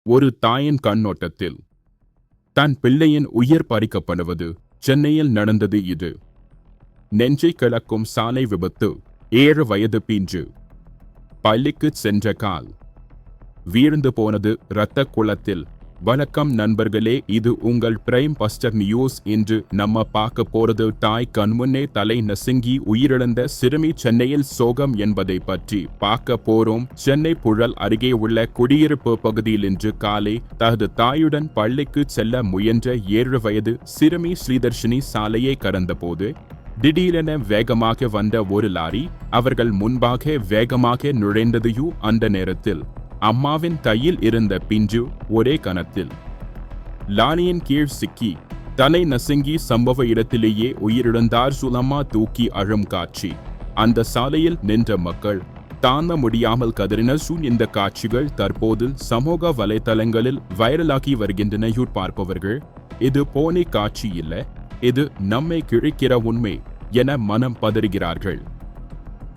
ஒரு தாயின் கண்ணோட்டத்தில் தன் பிள்ளையின் உயிர் பறிக்கப்படுவது சென்னையில் நடந்தது இது. நெஞ்சை கிளக்கும் சாலை விபத்து. 7 வயது பிஞ்சு பள்ளிக்கு சென்ற கால் வீழ்ந்து போனது இரத்த குளத்தில். வணக்கம் நண்பர்களே, இது உங்கள் பிரைம் பஸ்டர் நியூஸ். இன்று நம்ம பார்க்க போறது தாய் கண்முன்னே தலை நசுங்கி உயிரிழந்த சிறுமி சென்னையில் சோகம் என்பதை பற்றி பார்க்க போறோம். சென்னை புழல் அருகே உள்ள குடியிருப்பு பகுதியில் இன்று காலை தனது தாயுடன் பள்ளிக்கு செல்ல முயன்ற 7 வயது சிறுமி ஸ்ரீதர்ஷினி சாலையை கடந்தபோது திடீரென வேகமாக வந்த ஒரு லாரி அவர்கள் முன்பாக வேகமாக நுழைந்ததையும் அந்த நேரத்தில் அம்மாவின் கையில் இருந்த பிஞ்சு ஒரே கணத்தில் லாரியின் கீழ் சிக்கி தலை நசுங்கி சம்பவ இடத்திலேயே உயிரிழந்தார். சுலமா தூக்கி அழும் காட்சி. அந்த சாலையில் நின்ற மக்கள் தாங்க முடியாமல் கதறினர். இந்த காட்சிகள் தற்போது சமூக வலைதளங்களில் வைரலாகி வருகின்றன. பார்ப்பவர்கள் இது போனி காட்சி இல்லை, இது நம்மை கிழிக்கிற உண்மை என மனம் பதறுகிறார்கள்.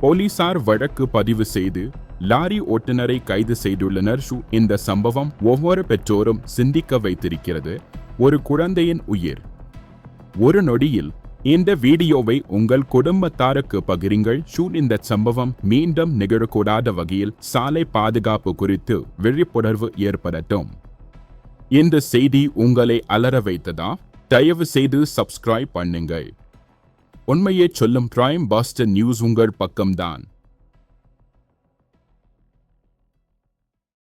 போலீசார் வழக்கு பதிவு செய்து லாரி ஓட்டுநரை கைது செய்துள்ளனர். இந்த சம்பவம் ஒவ்வொரு பெற்றோரும் சிந்திக்க வைத்திருக்கிறது. ஒரு குழந்தையின் உயிர் ஒரு நொடியில். இந்த வீடியோவை உங்கள் குடும்பத்தாருக்கு பகிருங்கள். இந்த சம்பவம் மீண்டும் நிகழக்கூடாத வகையில் சாலை பாதுகாப்பு குறித்து விழிப்புணர்வு ஏற்படட்டும். இந்த செய்தி உங்களை அலற வைத்ததா? தயவு செய்து சப்ஸ்கிரைப் பண்ணுங்கள். உண்மையை சொல்லும் பிரைம் பஸ்டர் நியூஸ் உங்கள் பக்கம்தான்.